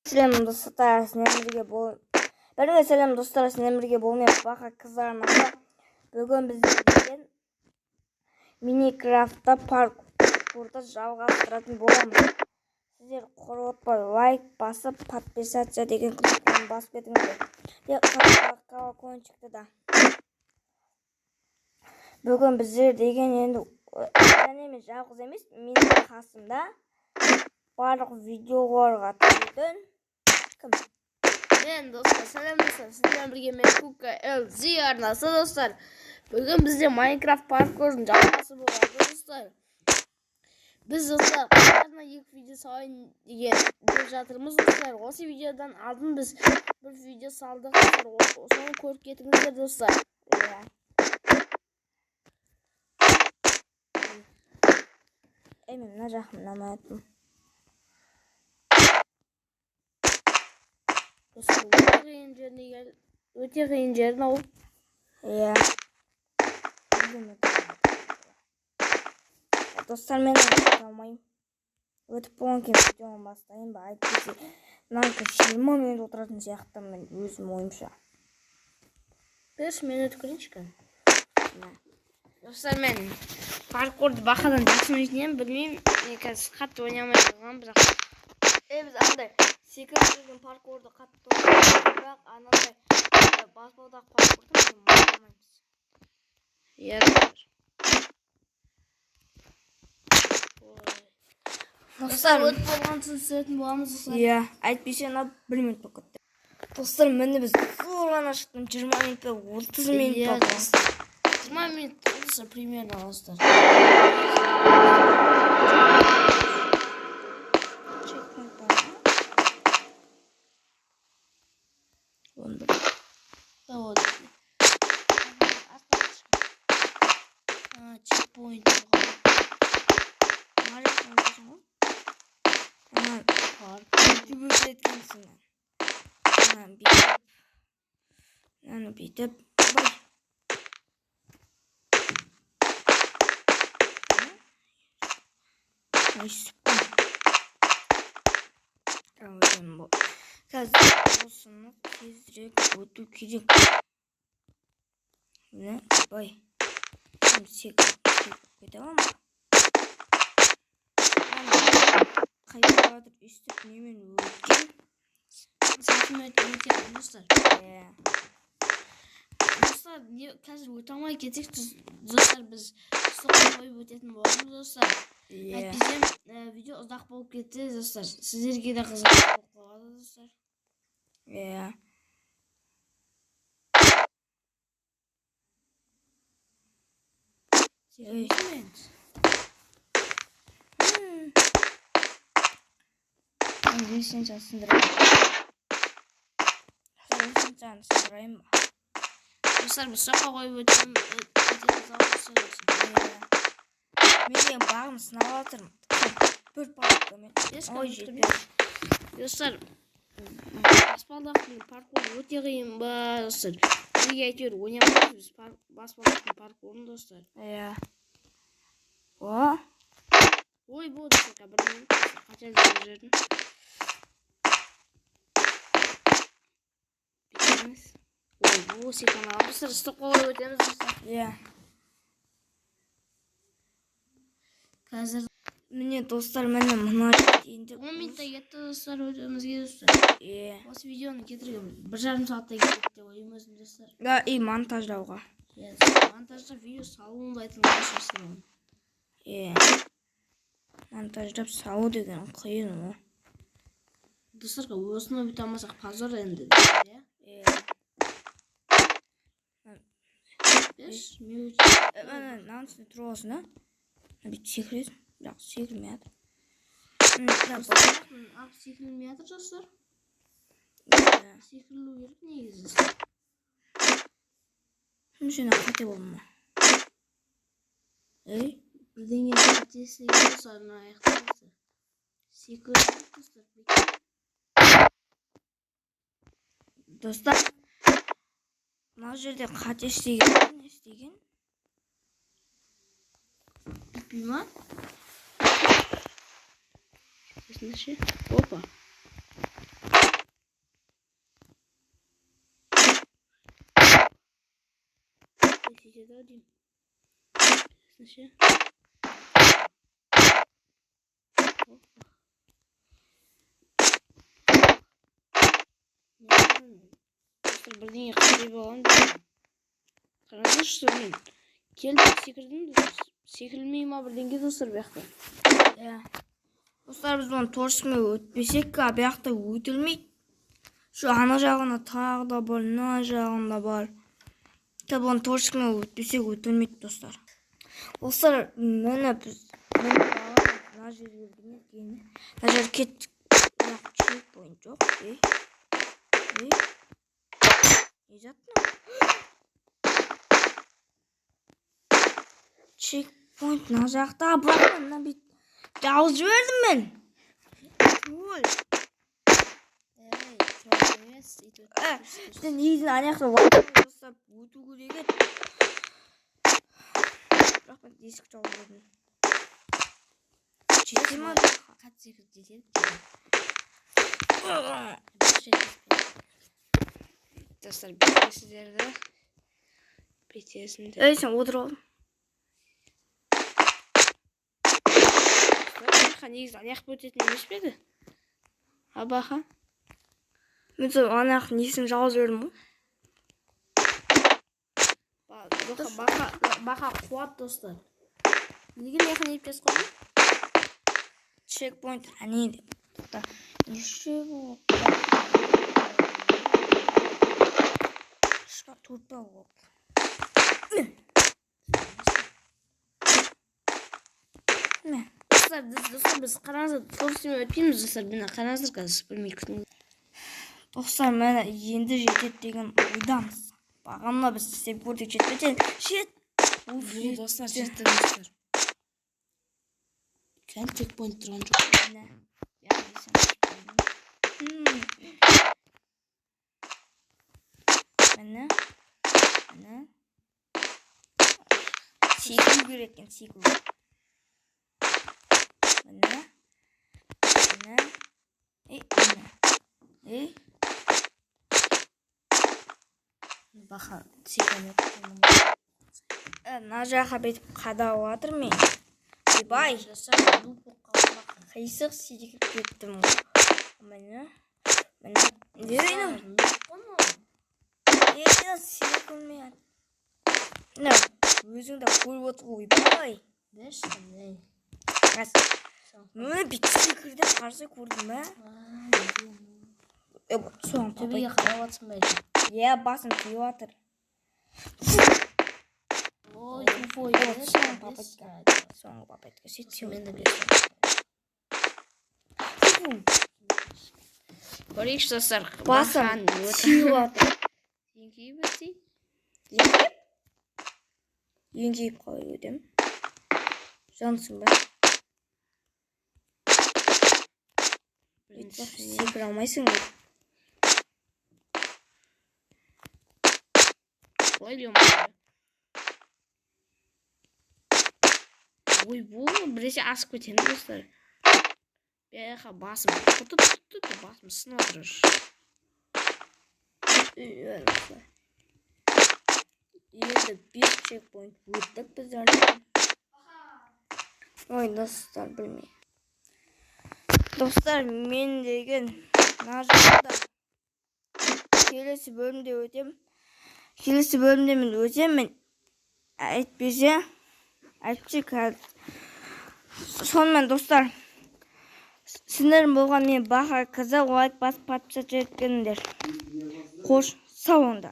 Selam dostlar, sizlerle bol. Berge selam dostlar, sizlerle bolmay baqa kızlarımızda bugün bizden Minecraft'ta parkurda жалғастыратын боламыз. Sizler qo'rqotmay like basıp подписаться деген кнопканы басып кетіңіздер. Колокольчикті да. Бүгін біздер деген енді жалғыз емес, менің қасымда барлық видеоларға түсетін кім? Ben dostlar, selam dostlar. Sizlerle birlikte Mekuka LZ arnası dostlar. Bugün bizde Minecraft parkurun жалғасы болады dostlar. Biz dostlar qatarına ilk video salın деп жатырмыз dostlar. Осы videodan aldın biz bir video saldık dostlar. Sonra көріп кетіңіздер dostlar. Mına жақындамайтын. Dostlar, өте қиын жерін ау. Dostlar, мен өтіп алмайым. Өтіп болған кейін видеоны бастайын ба? Әйтпесе, мынанкі 20 минут отыратын сияқты мен өзім ойымша. 5 minut көрейінші. Dostlar, мен parkurdu бақадан жақсы ойнаймын, білмеймін. Мен қазір қатты ойнамай қалғам, бірақ біз андай секіріп жүрген паркурды қатты ойнаймыз, бірақ анандай баспалдақ паркурды біз ойнамаймыз. Иә, достар, өтіп болған соң түсетін боламыз достар. Иә, әйтпесе ана 1 минут болып кетті. Достар, міне біз zorlана шықтым 20 минутта 30 минут болды. 20 минут достар, примерно достар. Вот. Чекпоинт. Бүйтіп. Қазір осыны тезірек өту керек. Міне, бай. Секіріп кете аламын ба? Қайталадыр үстіп немен өткен. Сантиметр өтеді достар. Достар, қазір өте алмай кетсек достар, біз соққа қойып өтетін боламыз достар. Әйтпесе видео ұзақ болып кетті достар. Сіздерге де қызық болып қалады достар. Лесеншаны сындырайын ба? Достар, біз соққа қойып өтетін Мен бағым сынап жатырмын. Бір паркурмен. Ой, жетпеді. Достар, баспалдақтың паркуры өте қиын ба достар? Неге әйтеуір ойнамаймыз біз баспалдақтың паркурын достар. Ой, бұл достар, бір минут қателік жерін. Бітеміз. Ой, бұл секунд алып достар, стоққа қойып өтеміз достар. Қазір Міне достар, міне мына енді 10 минутта кетті достар, өтемізге достар. Осы видеоны кетірген 1,5 сағатта кетті деп ойымызым достар. И монтаждауға. Монтажда видео салуымды айтылған шашырмын. Монтаждап салу деген қиын о. Достарға осыны бүте алмасақ позор енді. Мынаның үстіне тұрып алсын, бүйтіп секіресің, бірақ секірмей жатыр. Секірілмей жатыр достар. Секірілу керек негізі достар. Сені қате болдым ма? Бірдеңе қатесіне достар, аяқталды. Секірілу достар. Достар, мына жерде қате істеген. Bitmiyor mu? Опа. жетеді ау деймін. Ше. Бірдеңе қандай болған деймін. Қараңызшы мен келдім секірдім достар. Секірілмей ма бірдеңе достар бұл жақта. Иә. Достар, біз оны торсымен өтпесек, бұл жақта өтілмейді. Şu ana жағында тағы да бар, мына жағында бар. Оны торсымен өтпесек өтілмейді достар. Достар, міне біз мына жерге келген. Мына жер кеттік. Чекпоинт жоқ. Не жатты? Чекпоинт мына жақта. Бірақ мына бет жауыз жібердім мен. Ой. Сен негізін аяқта жасап өту керек еді. Бірақ мен есік жауып жібердім. Жете ма? Қат секіріп жетеді. Достар, бетесіздерді. Бетесінде. Сен отыр алдым. Негізі аяқ бөтетін емес пе еді? Абаха? Мен сол аяқ несін жауып жібердім ғой. Бақа қуат достар. Неге аяқын еп кес қойды? Чекпоинт әне деп. Неше болып? Шқа турпа болып. Достар, біз қараңыздар торсымен өтпейміз достар. Мені қараңыздар қазір білмей күтіңіз. Достар, мені енді жетеді деген ойдамыз. Бағанла біз істеп көрдік жетпеден. Достар, жетті достар. Кәл чекпоинт тұрған жоқ. Мені секіру керек екен, секіру. Бақа секірмек. Мына жаққа бетіп қадап жатыр мен. Бай. Қисық секіріп кеттім ғой. Міне. Секірмей. Өзіңді көріп отыр ғой, бай. Мені бүйтіп секірдіп қарсы көрдім, ә? Соң төбеге қарап жатсың ба? Басым тиіп жатыр. Соңғы папетка сөйтсе менде берсем. Көрейікші достар. Басым тиіп жатыр. Еңкейіп өтсей? Еңкейіп қалай өтем? Жансың ба? Секір алмайсың ба? Қалай деймін ба? Ой, бұл біресе асып кетеді достар. Бәйіға басым басым сынып отырыр. Енді 5 чекпоинт өттік біздер. Ой, достар, білмей. Достар, мен деген нажығында келесі бөлімде өтем. Келесі бөлімде мен өтем. Әйтпесе қазір. Сонымен достар, сіздердің болған мен Бақа қызы лайк басып подписаться еткендер. Қош, сау болыңдар.